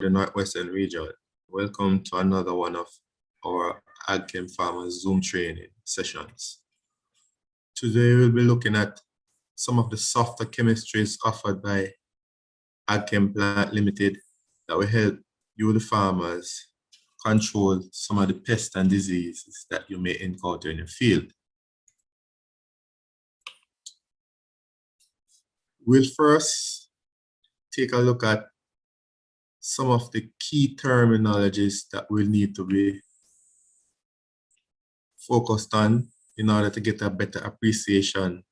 the Northwestern region. Welcome to another one of our AgChem Farmers Zoom training sessions. Today we'll be looking at some of the softer chemistries offered by AgChem Plant Limited that will help you, the farmers, control some of the pests and diseases that you may encounter in your field. We'll first take a look at some of the key terminologies that we'll need to be focused on in order to get a better appreciation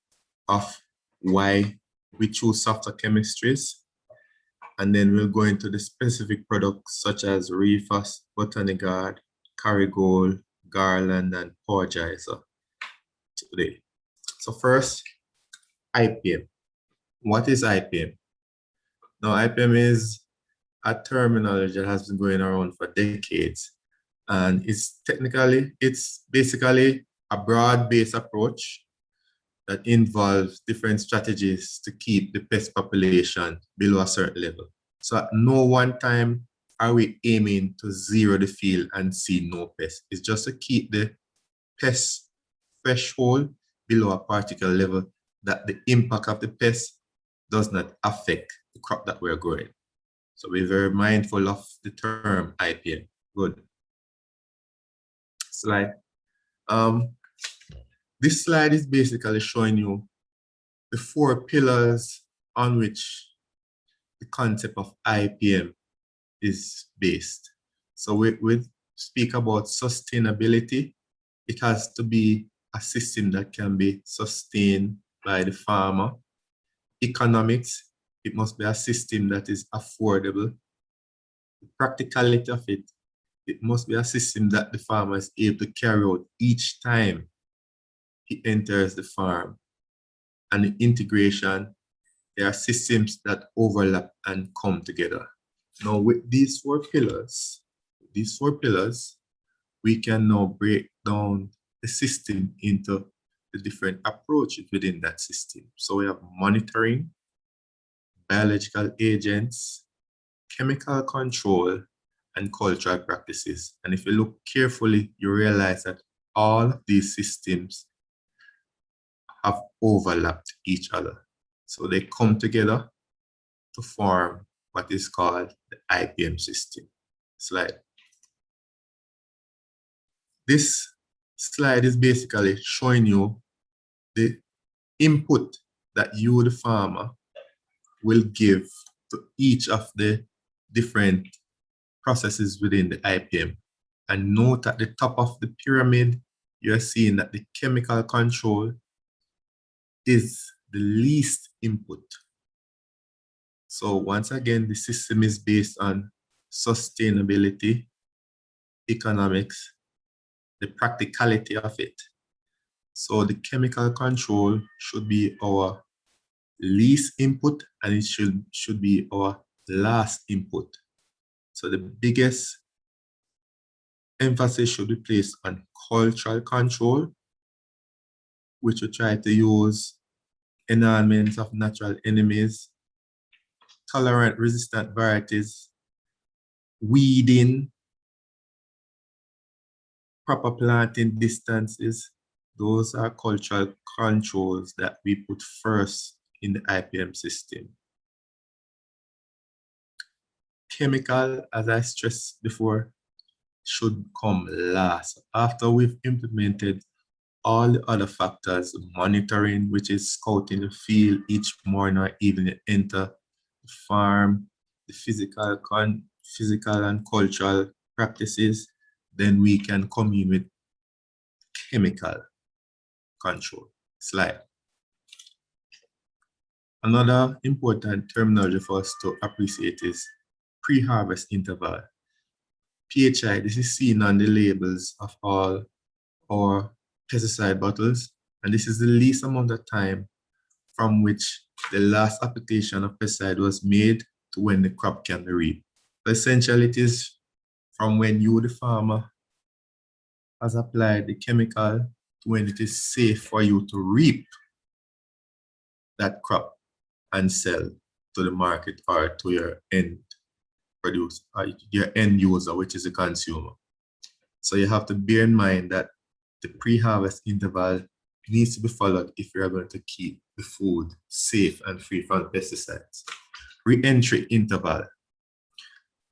of why we choose softer chemistries. And then we'll go into the specific products such as Reefers, Botanical Guard, Carrigold, Garland, and PreHarvest today. So first, IPM. What is IPM? Now, IPM is a terminology that has been going around for decades. And it's basically a broad-based approach that involves different strategies to keep the pest population below a certain level. So at no one time are we aiming to zero the field and see no pest. It's just to keep the pest threshold below a particular level that the impact of the pest does not affect the crop that we're growing. So we're very mindful of the term IPM. Good. Slide. This slide is basically showing you the 4 pillars on which the concept of IPM is based. So we speak about sustainability. It has to be a system that can be sustained by the farmer. Economics, it must be a system that is affordable. The practicality of it, it must be a system that the farmer is able to carry out each time he enters the farm. And the integration, there are systems that overlap and come together. Now with these 4 pillars, we can now break down the system into the different approaches within that system. So we have monitoring, biological agents, chemical control, and cultural practices. And if you look carefully, you realize that all of these systems have overlapped each other. So they come together to form what is called the IPM system. Slide. This slide is basically showing you the input that you, the farmer, will give to each of the different processes within the IPM. And note at the top of the pyramid, you're seeing that the chemical control is the least input. So once again, the system is based on sustainability, economics, the practicality of it. So the chemical control should be our least input, and it should be our last input. So the biggest emphasis should be placed on cultural control, which we try to use enhancements of natural enemies, tolerant resistant varieties, weeding, proper planting distances. Those are cultural controls that we put first in the IPM system. Chemical, as I stressed before, should come last. After we've implemented all the other factors, monitoring, which is scouting the field each morning or evening you enter the farm, the physical and cultural practices, then we can come in with chemical control. Slide. Another important terminology for us to appreciate is PreHarvest Interval. PHI, this is seen on the labels of all our pesticide bottles, and this is the least amount of time from which the last application of pesticide was made to when the crop can be reaped. But essentially, it is from when you, the farmer, has applied the chemical to when it is safe for you to reap that crop and sell to the market or to your end producer, your end user, which is the consumer. So you have to bear in mind that the pre-harvest interval needs to be followed if you are going to keep the food safe and free from pesticides. Reentry interval.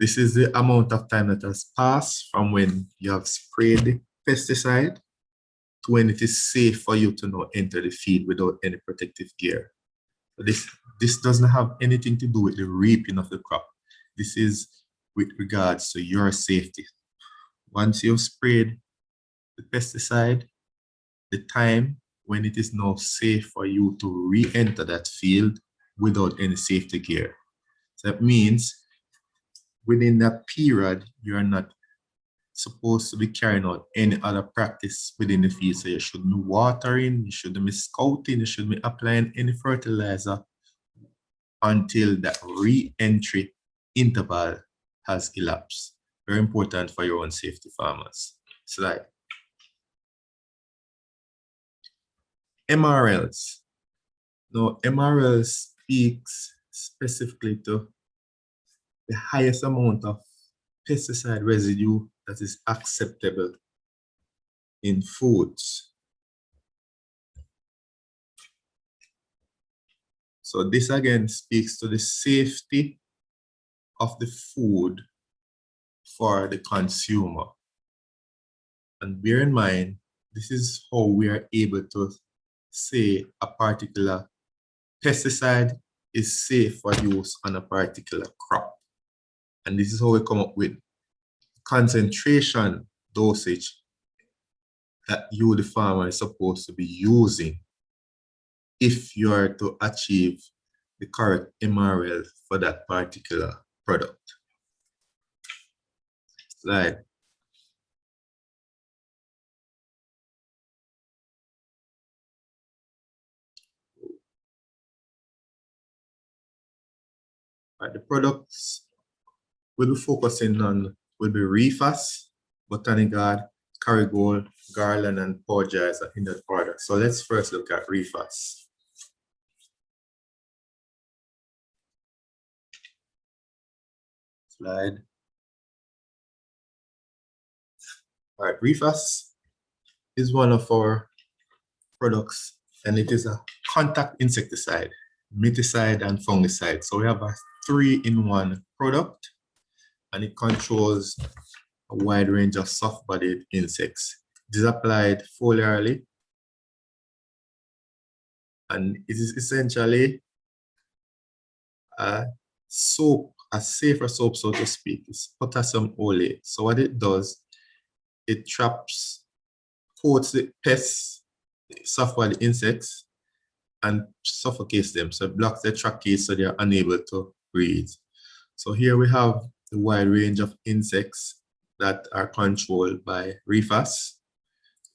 This is the amount of time that has passed from when you have sprayed the pesticide to when it is safe for you to now enter the field without any protective gear. So this doesn't have anything to do with the reaping of the crop. This is with regards to your safety. Once you've sprayed the pesticide, the time when it is now safe for you to re-enter that field without any safety gear. So that means within that period, you are not supposed to be carrying out any other practice within the field. So you shouldn't be watering, you shouldn't be scouting, you shouldn't be applying any fertilizer until that re-entry interval has elapsed. Very important for your own safety, farmers. Slide. MRLs. Now, MRL speaks specifically to the highest amount of pesticide residue that is acceptable in foods. So this again speaks to the safety of the food for the consumer. And bear in mind, this is how we are able to say a particular pesticide is safe for use on a particular crop. And this is how we come up with concentration dosage that you, the farmer, is supposed to be using if you are to achieve the correct MRL for that particular product. Slide. The products we'll be focusing on will be Reefers, Botanical Guard, Marigold, Garland, and PreHarvest in that order. So let's first look at Reefers. Slide. All right, Reefers is one of our products, and it is a contact insecticide, miticide, and fungicide. So we have a 3-in-1 product, and it controls a wide range of soft-bodied insects. It is applied foliarly, and it is essentially a soap, a safer soap, so to speak. It's potassium oleate. So what it does, it traps, coats the pests, soft-bodied insects, and suffocates them. So it blocks their tracheae so they're unable to breathe. So here we have the wide range of insects that are controlled by Reefers,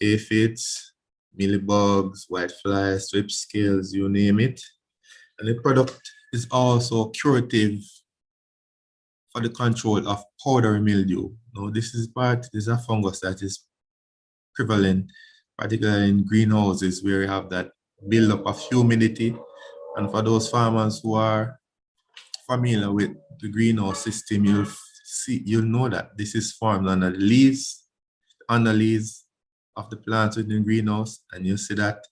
aphids, mealybugs, whiteflies, whipscales, you name it. And the product is also curative for the control of powdery mildew. Now, this is a fungus that is prevalent, particularly in greenhouses where you have that buildup of humidity. And for those farmers who are familiar with the greenhouse system, you'll know that this is formed on the leaves, underleaves of the plants within the greenhouse, and you see that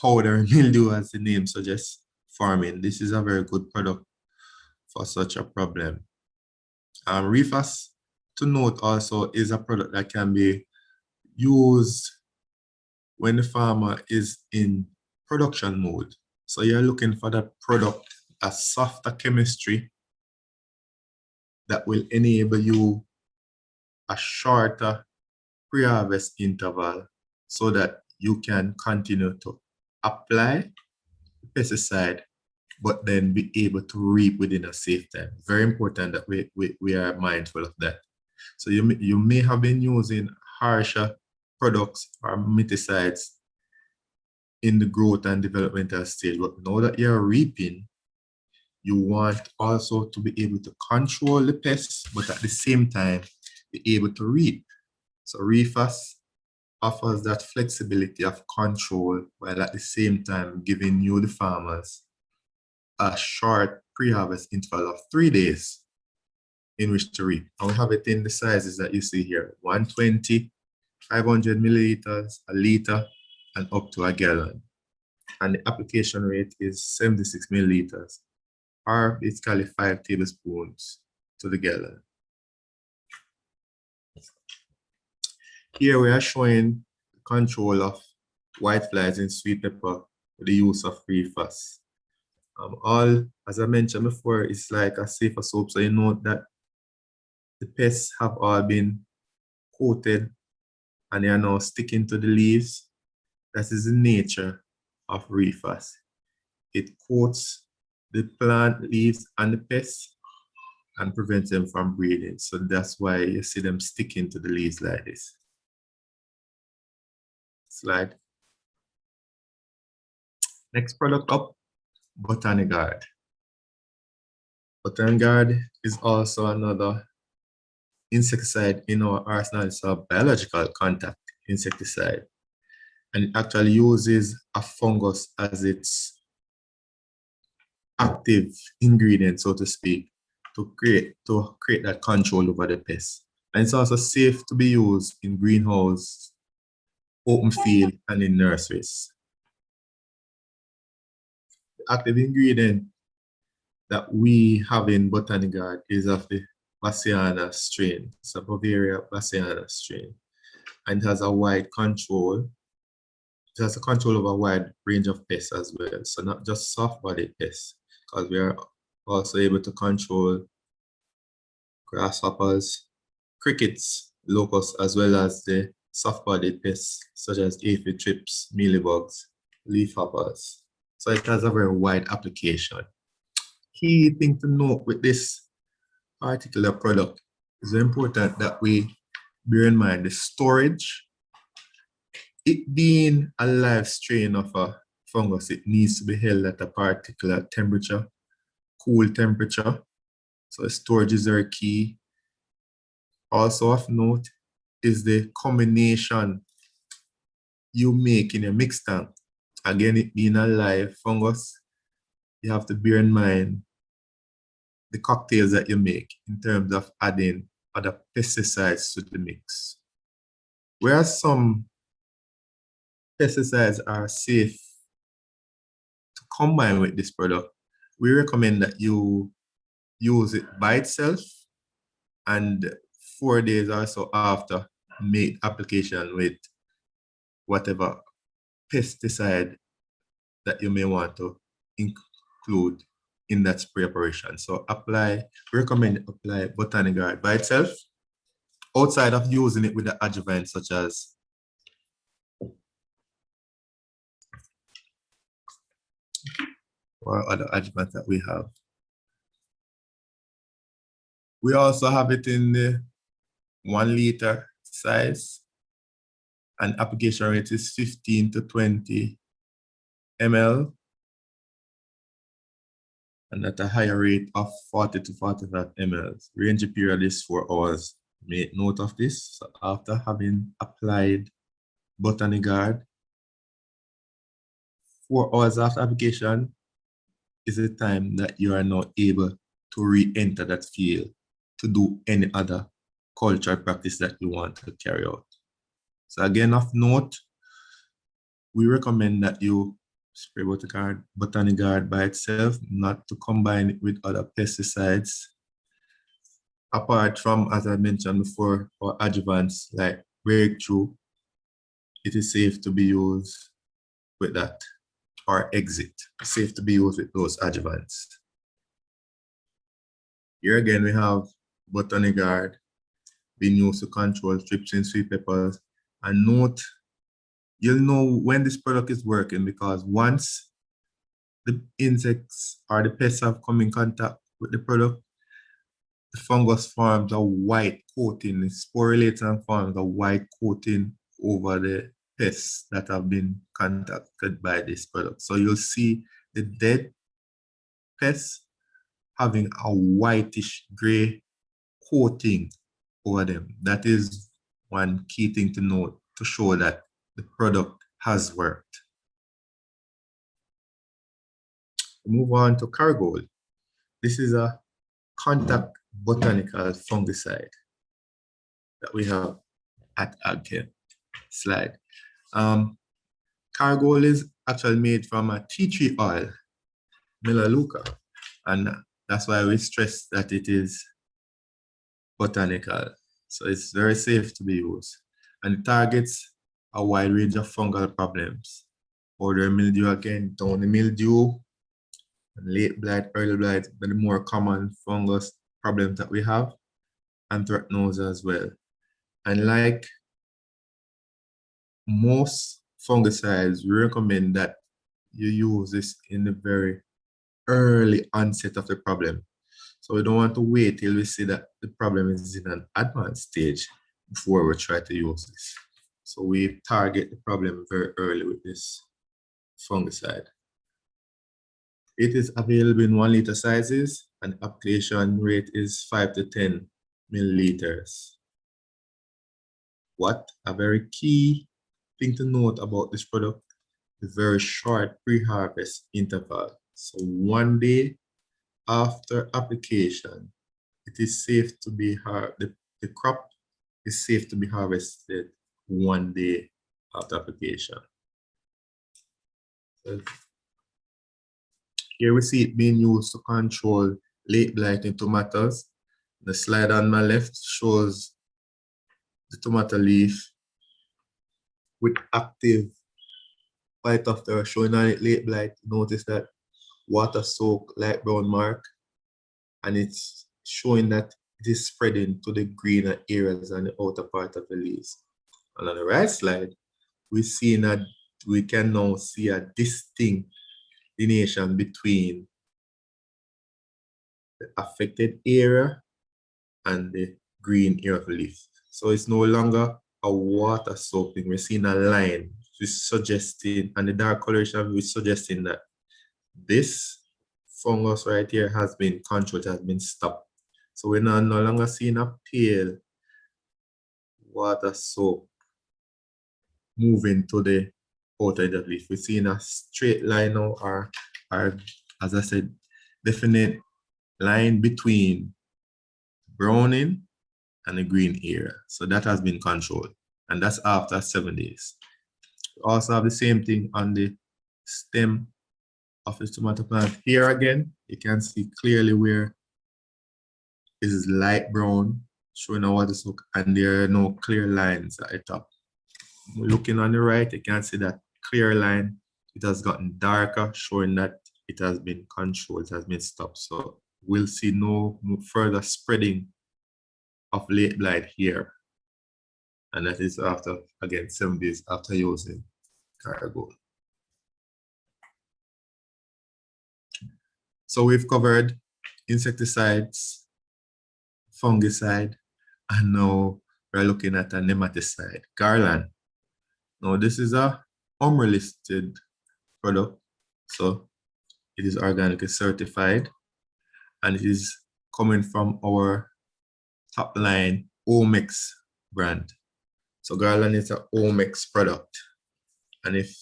powdery mildew, as the name suggests, forming. This is a very good product for such a problem. Reefers, to note also, is a product that can be used when the farmer is in production mode. So you're looking for that product, a softer chemistry that will enable you a shorter pre-harvest interval so that you can continue to apply pesticide, but then be able to reap within a safe time. Very important that we are mindful of that. So you may have been using harsher products or miticides in the growth and developmental stage, but now that you're reaping, you want also to be able to control the pests, but at the same time, be able to reap. So Reefers offers that flexibility of control while at the same time giving you, the farmers, a short pre-harvest interval of 3 days in which to reap. And we have it in the sizes that you see here: 120, 500 milliliters, a liter, and up to a gallon. And the application rate is 76 milliliters, or basically 5 tablespoons to the gallon. Here we are showing control of whiteflies in sweet pepper with the use of Reefers. All, as I mentioned before, it's like a safer soap, so you know that the pests have all been coated and they are now sticking to the leaves. That is the nature of Reefers. It coats the plant leaves and the pests and prevents them from breeding. So that's why you see them sticking to the leaves like this. Slide. Next product up, Botanical Guard. Botanical Guard is also another insecticide in our arsenal. It's a biological contact insecticide, and it actually uses a fungus as its active ingredient, so to speak, to create that control over the pest. And it's also safe to be used in greenhouse, open field, and in nurseries. The active ingredient that we have in Botanical Guard is of the Bassiana strain. It's a Bavaria Bassiana strain, and it has a wide control. It has a control over a wide range of pests as well. So not just soft-bodied pests, because we are also able to control grasshoppers, crickets, locusts, as well as the soft-bodied pests such as aphid, thrips, mealybugs, leafhoppers. So it has a very wide application. Key thing to note with this particular product is important that we bear in mind the storage. It being a live strain of a fungus, it needs to be held at a particular temperature, cool temperature. So storage is very key. Also of note is the combination you make in your mix tank. Again, it being a live fungus, you have to bear in mind the cocktails that you make in terms of adding other pesticides to the mix. Whereas some pesticides are safe to combine with this product, we recommend that you use it by itself and 4 days or so after make application with whatever pesticide that you may want to include in that spray operation. So recommend apply Botanical Guard by itself, outside of using it with the adjuvant such as or other adjuvants that we have. We also have it in the 1 liter size, and application rate is 15 to 20 ml, and at a higher rate of 40 to 45 ml. Range period is 4 hours. Make note of this. So after having applied Botanical Guard, 4 hours after application is the time that you are now able to re-enter that field to do any other culture practice that you want to carry out. So again, of note, we recommend that you spray Botanical Guard by itself, not to combine it with other pesticides. Apart from, as I mentioned before, or adjuvants like Breakthrough, it is safe to be used with that, or Exit, safe to be used with those adjuvants. Here again, we have Botanical Guard being used to control thrips in sweet peppers. And note, you'll know when this product is working because once the insects or the pests have come in contact with the product, the fungus forms a white coating, it sporulates and forms a white coating over the pests that have been contacted by this product. So you'll see the dead pests having a whitish gray coating over them. That is one key thing to note to show that the product has worked. Move on to Cargold. This is a contact botanical fungicide that we have at AgChem slide. Cargol is actually made from a tea tree oil, melaleuca, and that's why we stress that it is botanical. So it's very safe to be used, and it targets a wide range of fungal problems. Powdery mildew again, downy mildew, and late blight, early blight, but the more common fungus problems that we have, anthracnose as well. And like most fungicides, we recommend that you use this in the very early onset of the problem. So we don't want to wait till we see that the problem is in an advanced stage before we try to use this. So we target the problem very early with this fungicide. It is available in 1 liter sizes, and application rate is 5 to 10 milliliters. What a very key thing to note about this product, the very short pre-harvest interval. So 1 day after application, it is safe to be the crop is safe to be harvested 1 day after application. So here we see it being used to control late blight in tomatoes. The slide on my left shows the tomato leaf with active phytophthora showing on it late blight. Notice that water soak light brown mark, and it's showing that it is spreading to the greener areas on the outer part of the leaves. And on the right slide, we see that we can now see a distinct delineation between the affected area and the green area of the leaf. So it's no longer a water soaking. We're seeing a line, which is suggesting, and the dark coloration is suggesting that this fungus right here has been controlled, has been stopped. So we're no longer seeing a pale water soak moving to the outer edge of the leaf. We're seeing a straight line now, or as I said, definite line between browning and the green area. So that has been controlled, and that's after 7 days. We also have the same thing on the stem of the tomato plant. Here again, you can see clearly where this is light brown, showing a water soak, and there are no clear lines at the top. Looking on the right, you can see that clear line. It has gotten darker, showing that it has been controlled, it has been stopped. So we'll see no further spreading of late blight here. And that is after, again, 7 days after using Cargol. So we've covered insecticides, fungicide, and now we're looking at a nematicide, garland. Now this is a listed product, so it is organically certified, and it is coming from our top line Omex brand. So garland is an Omex product, and if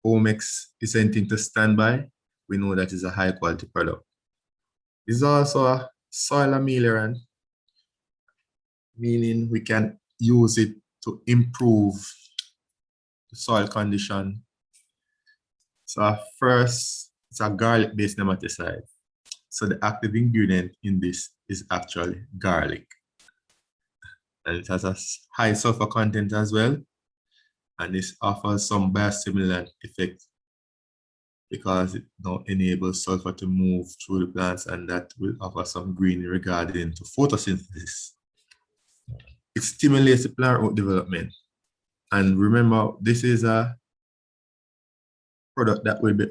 Omex is anything to stand by, we know that is a high quality product. It's also a soil ameliorant, meaning we can use it to improve the soil condition. So first, it's a garlic-based nematicide. So the active ingredient in this is actually garlic. And it has a high sulfur content as well. And this offers some biostimulant effect because it now enables sulfur to move through the plants, and that will offer some green regarding to photosynthesis. It stimulates the plant root development. And remember, this is a product that will be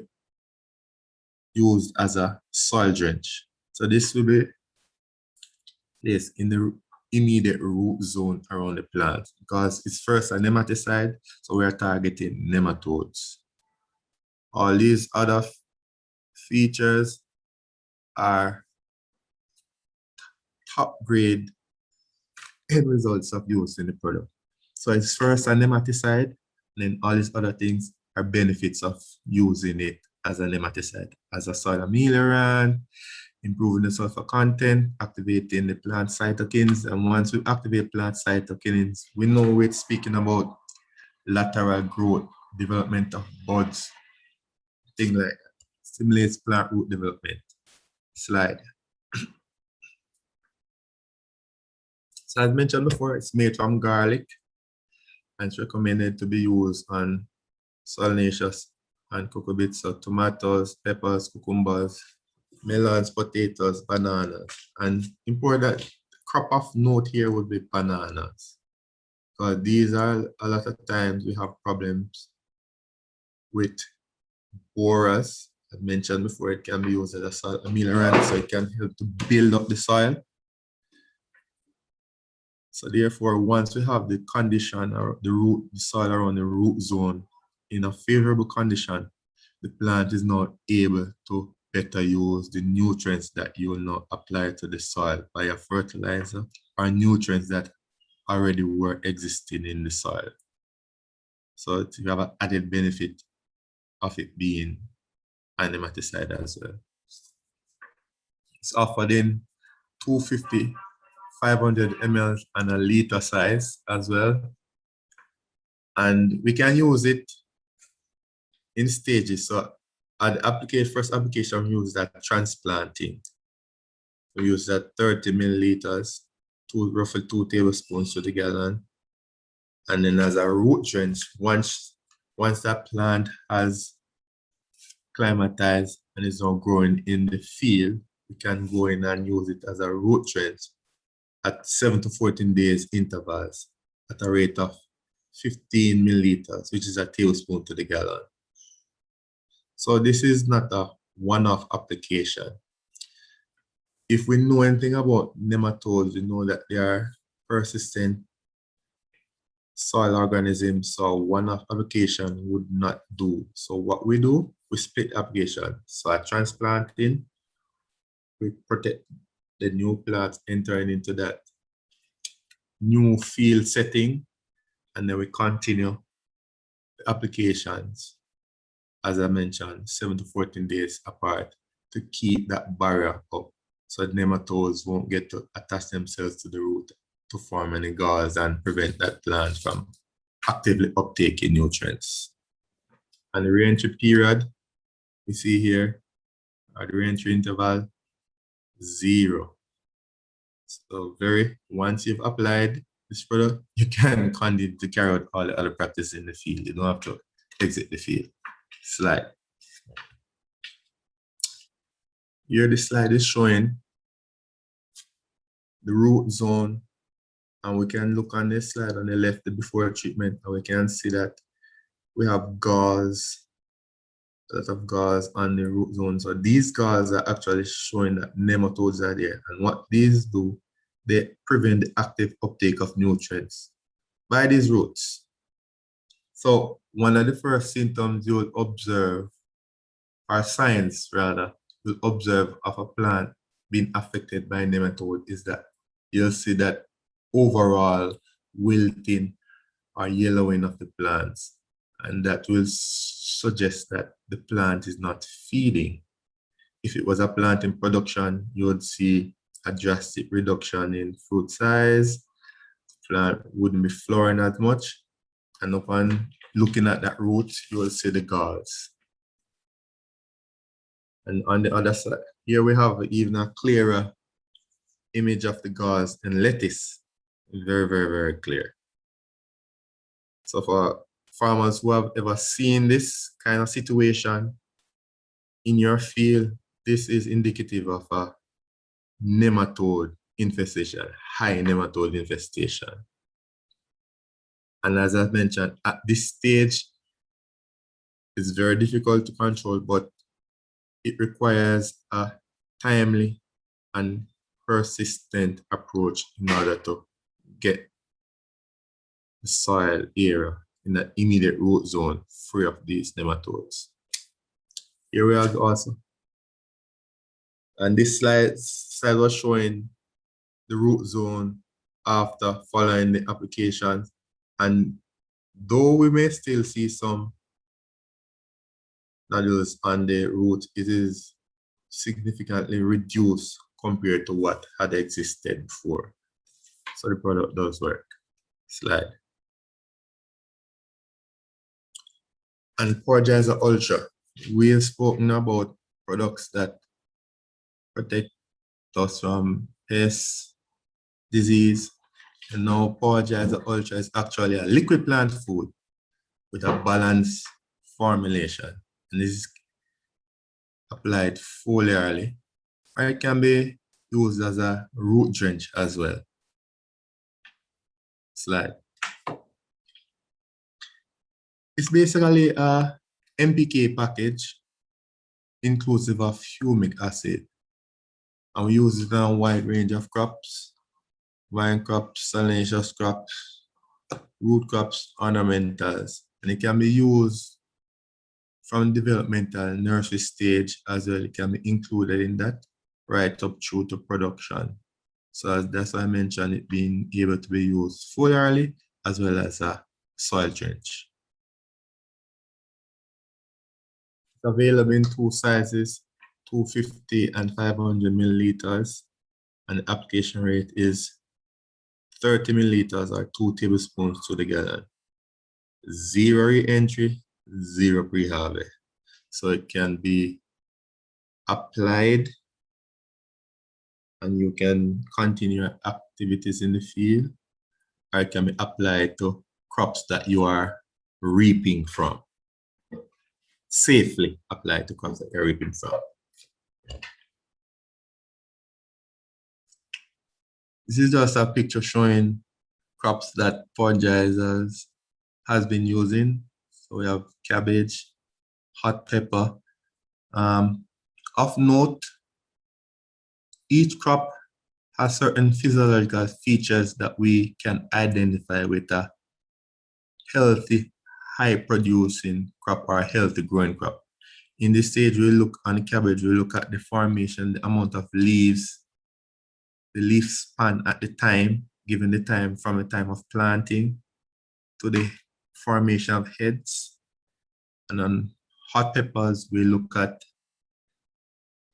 used as a soil drench. So this will be placed in the immediate root zone around the plant because it's first a nematicide, so we are targeting nematodes. All these other features are top grade end results of using the product. So it's first a nematicide, and then all these other things are benefits of using it as a nematicide, as a soil ameliorant. improving the sulfur content, activating the plant cytokines. And once we activate plant cytokines, we know we're speaking about lateral growth, development of buds, things like that. Stimulates plant root development. Slide. So as mentioned before, it's made from garlic and it's recommended to be used on solanaceous and cucurbits, so tomatoes, peppers, cucumbers, melons, potatoes, bananas. And important crop of note here would be bananas, because these are a lot of times we have problems with borers. As mentioned before, it can be used as a soil ameliorant, so it can help to build up the soil. So therefore, once we have the condition or the soil around the root zone in a favorable condition, the plant is now able to better use the nutrients that you will now apply to the soil by a fertilizer or nutrients that already were existing in the soil. So you have an added benefit of it being an nematicide as well. It's offered in 250, 500 ml and a liter size as well. And we can use it in stages. So at the first application, we use that transplanting. We use that 30 milliliters, roughly 2 tablespoons to the gallon. And then as a root drench, once that plant has climatized and is now growing in the field, we can go in and use it as a root drench at 7 to 14 days intervals at a rate of 15 milliliters, which is a tablespoon to the gallon. So this is not a one-off application. If we know anything about nematodes, we know that they are persistent soil organisms, so one-off application would not do. So what we do, we split application. So at transplanting, we protect the new plants entering into that new field setting, and then we continue the applications, as I mentioned, 7 to 14 days apart to keep that barrier up so nematodes won't get to attach themselves to the root to form any galls and prevent that plant from actively uptaking nutrients. And the reentry period, we see here, at the reentry interval, 0. So once you've applied this product, you can continue to carry out all the other practices in the field. You don't have to exit the field. Slide. Here the slide is showing the root zone, and we can look on this slide on the left, the before treatment, and we can see that we have galls, a lot of galls on the root zone. So these galls are actually showing that nematodes are there, and what these do, they prevent the active uptake of nutrients by these roots. So one of the first symptoms you will observe, or signs rather, you'll observe of a plant being affected by nematode is that you'll see that overall wilting or yellowing of the plants, and that will suggest that the plant is not feeding. If it was a plant in production, you would see a drastic reduction in fruit size, plant wouldn't be flowering as much, and upon looking at that root, you will see the galls. And on the other side, here we have even a clearer image of the galls in lettuce. Very, very, very clear. So for farmers who have ever seen this kind of situation in your field, this is indicative of a nematode infestation, high nematode infestation. And as I mentioned, at this stage, it's very difficult to control, but it requires a timely and persistent approach in order to get the soil area in the immediate root zone free of these nematodes. Here we are also. And this slide was showing the root zone after following the application. And though we may still see some nodules on the root, it is significantly reduced compared to what had existed before. So the product does work. Slide. And Purgizer Ultra. We have spoken about products that protect us from pests, disease, and now Purgizer Ultra is actually a liquid plant food with a balanced formulation. And this is applied foliarly, or it can be used as a root drench as well. Slide. It's basically a NPK package inclusive of humic acid. And we use it on a wide range of crops, vine crops, solanaceous crops, root crops, ornamentals. And it can be used from developmental nursery stage as well. It can be included in that right up through to production. So that's why I mentioned it being able to be used foliarly as well as a soil drench. It's available in two sizes, 250 and 500 milliliters, and the application rate is 30 milliliters or 2 tablespoons to the gallon. Zero re-entry, zero pre-harvest. So it can be applied and you can continue your activities in the field, or it can be applied to crops that you are reaping from. Safely applied to crops that you're reaping from. This is just a picture showing crops that Purgizers has been using. So we have cabbage, hot pepper. Of note, each crop has certain physiological features that we can identify with a healthy, high-producing crop or a healthy growing crop. In this stage, we look on cabbage, we look at the formation, the amount of leaves, the leaf span at the time, given the time from the time of planting to the formation of heads. And on hot peppers, we look at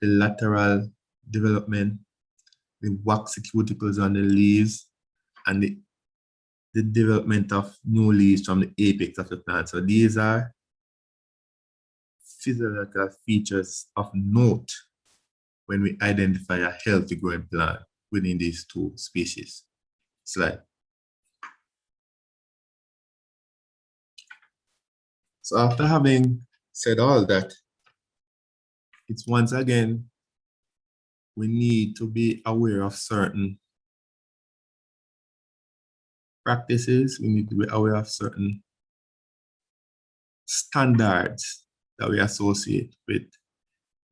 the lateral development, the waxy cuticles on the leaves, and the development of new leaves from the apex of the plant. So these are physiological features of note when we identify a healthy growing plant within these two species. Slide. So after having said all that, it's once again, we need to be aware of certain practices. We need to be aware of certain standards that we associate with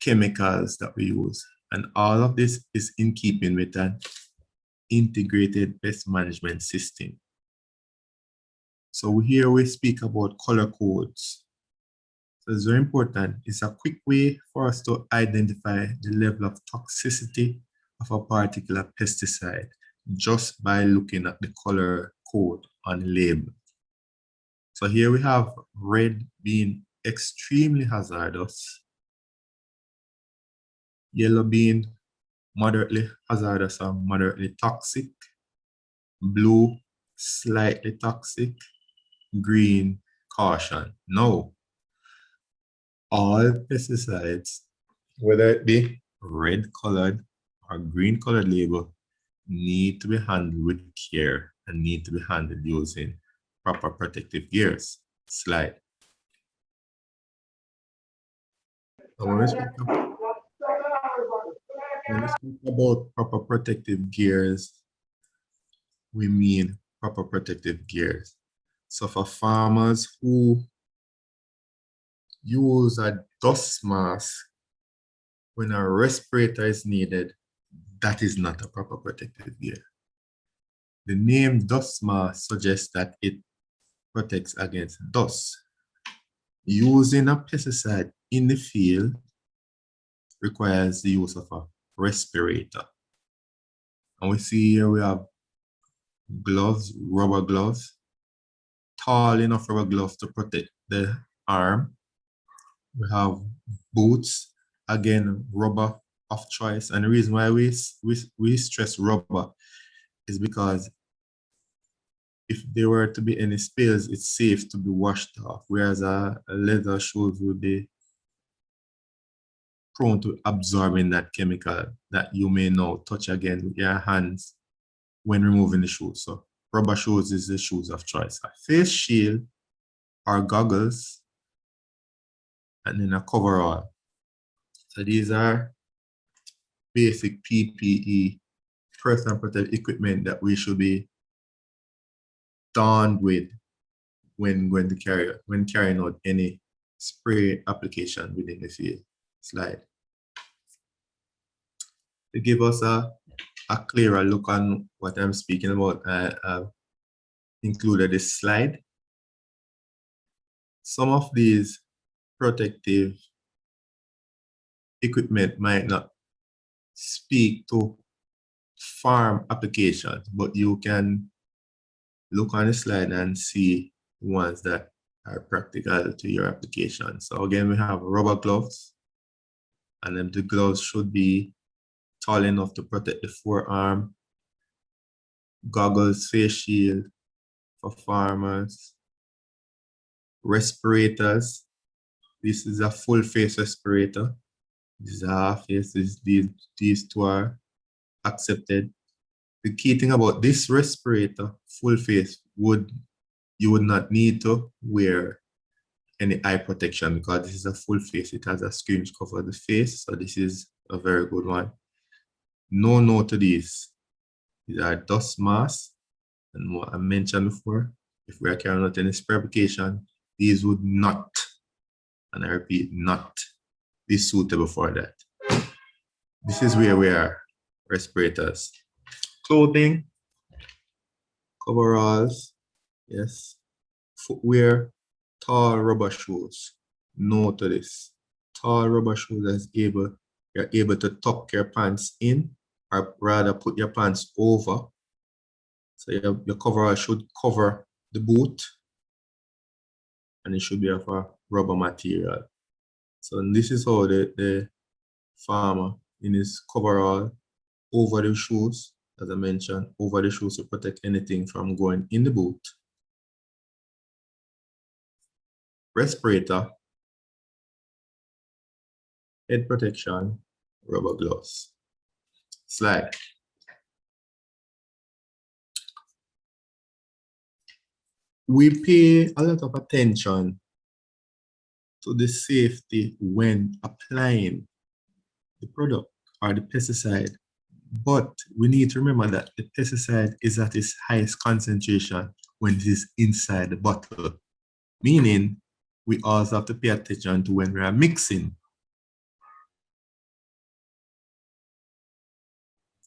chemicals that we use. And all of this is in keeping with an integrated pest management system. So here we speak about color codes. So it's very important. It's a quick way for us to identify the level of toxicity of a particular pesticide just by looking at the color code on the label. So here we have red being extremely hazardous, yellow being moderately hazardous or moderately toxic, blue slightly toxic, green caution. No, all pesticides, whether it be red colored or green colored label, need to be handled with care and need to be handled using proper protective gears. Slide. When we speak about proper protective gears, we mean proper protective gears. So for farmers who use a dust mask when a respirator is needed, that is not a proper protective gear. The name dust mask suggests that it protects against dust. Using a pesticide in the field requires the use of a respirator. And we see here we have gloves, rubber gloves, tall enough rubber gloves to protect the arm. We have boots again, rubber of choice. And the reason why we stress rubber is because if there were to be any spills, it's safe to be washed off, whereas a leather shoes would be prone to absorbing that chemical that you may now touch again with your hands when removing the shoes. So rubber shoes is the shoes of choice. A face shield or goggles, and then a coverall. So these are basic PPE, personal protective equipment, that we should be donned with when carrying out any spray application within the field. Slide. To give us a clearer look on what I'm speaking about, I've included this slide. Some of these protective equipment might not speak to farm applications, but you can look on the slide and see ones that are practical to your application. So again, we have rubber gloves, and then the gloves should be tall enough to protect the forearm. Goggles, face shield for farmers. Respirators. This is a full face respirator. This is a half face. These two are accepted. The key thing about this respirator, full face, you would not need to wear any eye protection because this is a full face. It has a screen which covers the face, so this is a very good one. No to these. These are dust masks, and what I mentioned before, if we are carrying out any spray application, these would not, and I repeat, not be suitable for that. This is where we are. Respirators. Clothing, coveralls, yes. Footwear, tall rubber shoes. No to this. Tall rubber shoes you're able to tuck your pants in, or rather put your pants over. So your coverall should cover the boot, and it should be of a rubber material. So this is how the farmer in his coverall over the shoes, as I mentioned, over the shoes to protect anything from going in the boot. Respirator, head protection, rubber gloves. Slide. We pay a lot of attention to the safety when applying the product or the pesticide, but we need to remember that the pesticide is at its highest concentration when it is inside the bottle, meaning we also have to pay attention to when we are mixing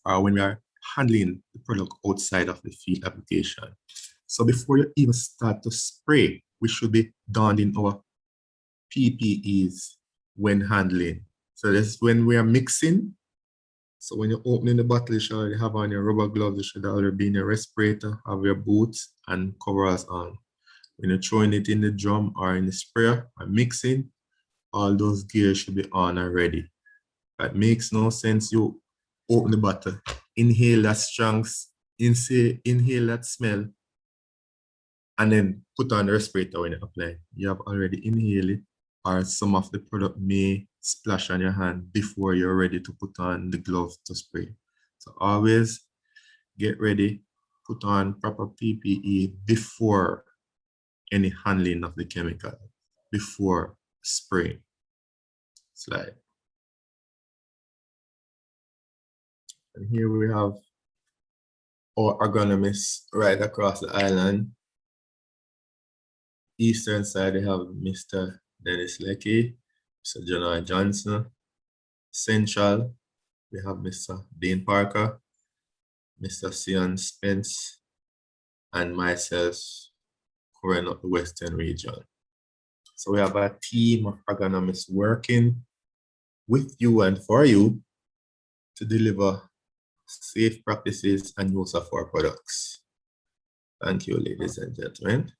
or when we are handling the product outside of the field application. So before you even start to spray, we should be donning our PPEs when handling. So that's when we are mixing. So when you're opening the bottle, you should already have on your rubber gloves, you should already be in your respirator, have your boots and coveralls on. When you're throwing it in the drum or in the sprayer or mixing, all those gears should be on and ready. That makes no sense. You open the bottle, inhale that strong, inhale that smell, and then put on the respirator when you apply. You have already inhaled it, or some of the product may splash on your hand before you're ready to put on the glove to spray. So always get ready, put on proper PPE before any handling of the chemical, before spraying. Slide. And here we have our agronomists right across the island. Eastern side, we have Mr. Dennis Leckie, Mr. Jonah Johnson. Central, we have Mr. Dean Parker, Mr. Sion Spence, and myself covering up the Western region. So we have a team of agronomists working with you and for you to deliver safe practices and use of our products. Thank you, ladies and gentlemen.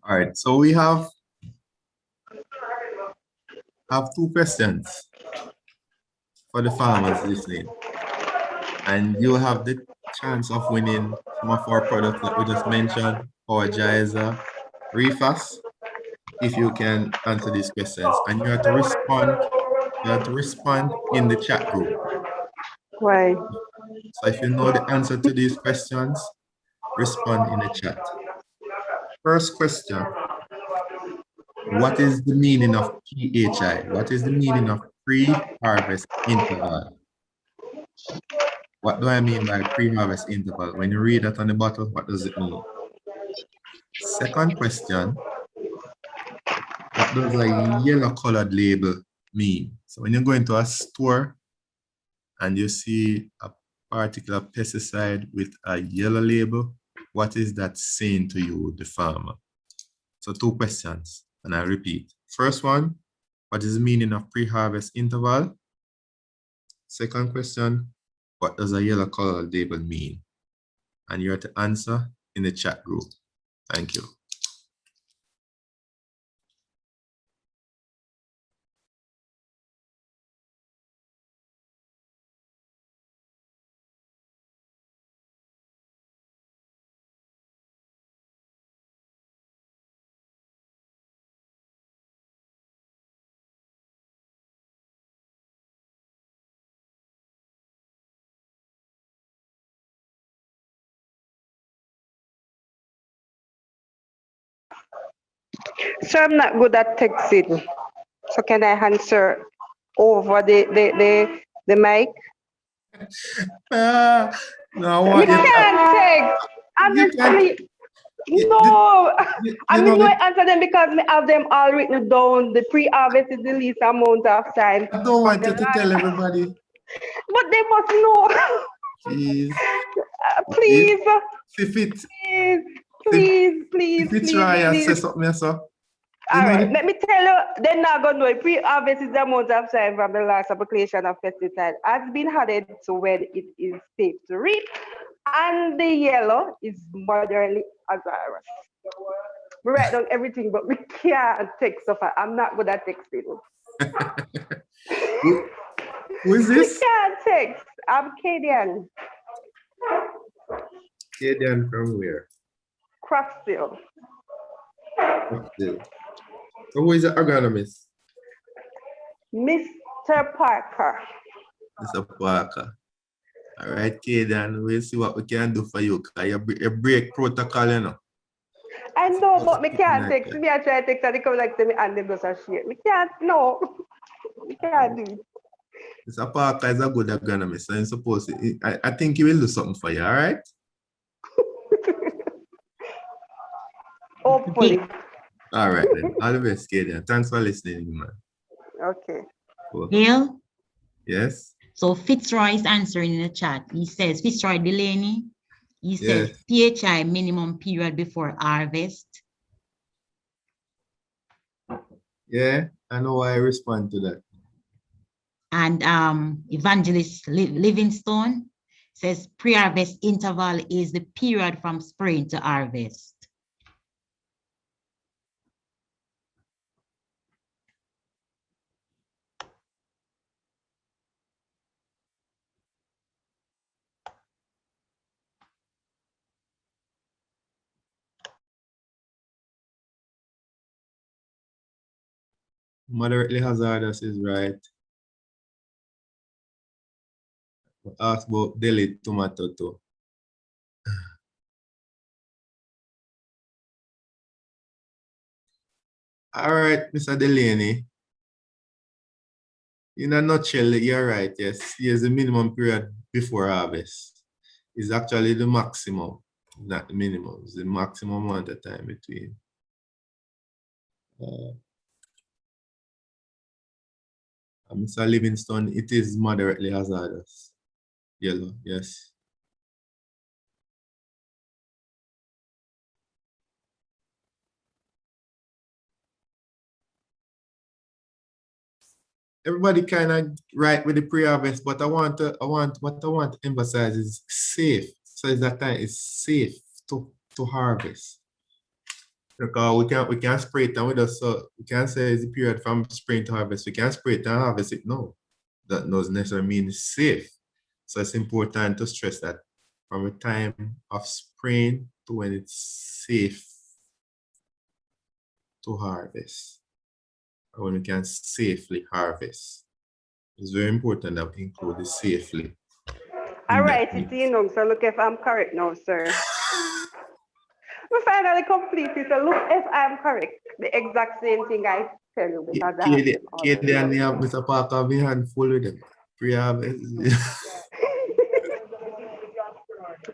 All right, so we have two questions for the farmers listening. And you have the chance of winning some of our products that we just mentioned, Power Giza, Reefers, if you can answer these questions. And you have to respond, in the chat group. Right. So if you know the answer to these questions, respond in the chat. First question, what is the meaning of PHI? What is the meaning of pre-harvest interval? What do I mean by pre-harvest interval? When you read that on the bottle, what does it mean? Second question, what does a yellow colored label mean? So when you go into a store and you see a particular pesticide with a yellow label, what is that saying to you, the farmer? So two questions, and I repeat. First one, what is the meaning of pre-harvest interval? Second question, what does a yellow colored label mean? And you have to answer in the chat group. Thank you. So I'm not good at texting. So can I answer over the mic? No, I Me want you. can't text. I'm You can't. asleep. No, I You mean know no that. answer them because me have them all written down. The pre-harvest is the least amount of time. I don't But want you to tell everybody. but they must know. Please. Please, If it, please, if it's right, I say please. something, so. You All know right, the, let me tell you, they're not going to know. Pre-harvest is the amount of time from the last application of pesticide has been added to when it is safe to reap, and the yellow is moderately agarose. We write down everything, but we can't text so far. I'm not good at texting. who is We this? can't text. I'm Cadian. Kadian from where? Crossfield. So who is the agronomist? Mr. Parker. Mr. Parker. All right, Kadian, we'll see what we can do for you. You break protocol, you know. I know, but me can't text. Me I try to text and they come like to me and they just a share. Me can't, no. Me can't do it. Mr. Parker is a good agronomist, so I'm supposed to, I think he will do something for you, all right? Hopefully. All right, then. All the best, Kadian. Thanks for listening, man. Okay. Cool. Bill? Yes? So Fitzroy is answering in the chat. He says, Fitzroy Delaney, he says, Yes. PHI minimum period before harvest. Yeah, I know why I respond to that. And Evangelist Livingston says, pre-harvest interval is the period from spraying to harvest. Moderately hazardous is right. Ask about Delhi tomato too. All right, Mr. Delaney. In a nutshell, you're right, yes. Here's the minimum period before harvest. It's actually the maximum, not the minimum. It's the maximum amount of time between. Mr. Livingston, it is moderately hazardous. Yellow, yes. Everybody kind of right with the pre-harvest, but what I want to emphasize is safe. So it's that time it's safe to harvest. Because we can't spray it and we just so we can't say it's the period from spring to harvest. We can't spray it and harvest it. No. That doesn't necessarily mean it's safe. So it's important to stress that from the time of spraying to when it's safe to harvest, or when we can safely harvest. It's very important that we include the safely. All right, it's in, so look if I'm correct now, sir. We finally completed, so look if I'm correct. The exact same thing I tell you because I have them all. Katie and Mr. Parker, we handful with them. Pre-harvest.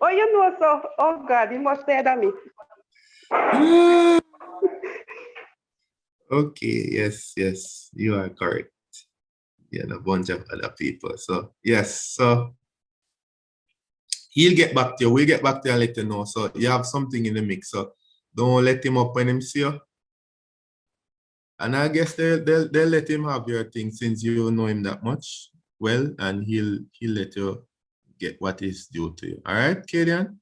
Oh, you know, so, oh God, you must say that me. Okay, yes, you are correct. Yeah, and a bunch of other people. So, yes, so he'll get back to you. We'll get back to you and let you know. So, you have something in the mix. So, don't let him up when him see you. And I guess they'll let him have your thing since you know him that much well, and he'll let you get what is due to you. All right, Kadian?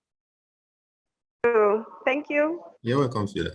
Thank you. You're welcome, Phil.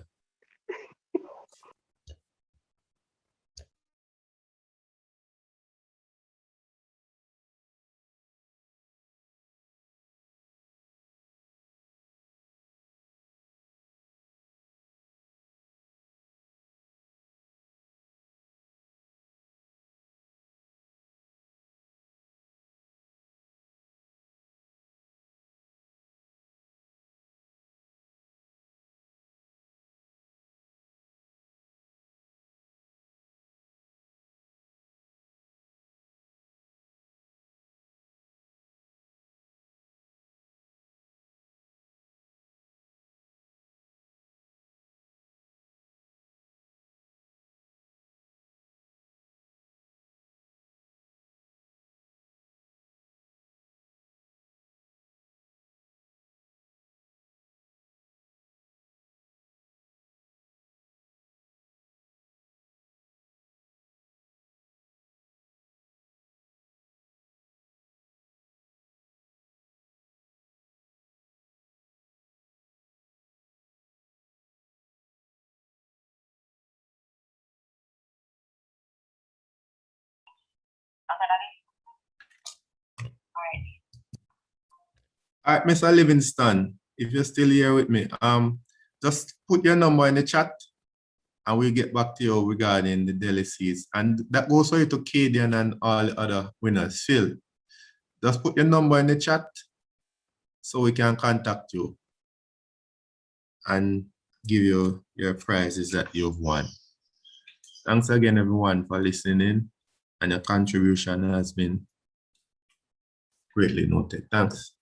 All right, Mr. Livingston, if you're still here with me, just put your number in the chat and we'll get back to you regarding the daily seeds. And that goes for you to Kadian and all the other winners. Phil, just put your number in the chat so we can contact you and give you your prizes that you've won. Thanks again, everyone, for listening, and your contribution has been greatly noted. Thanks.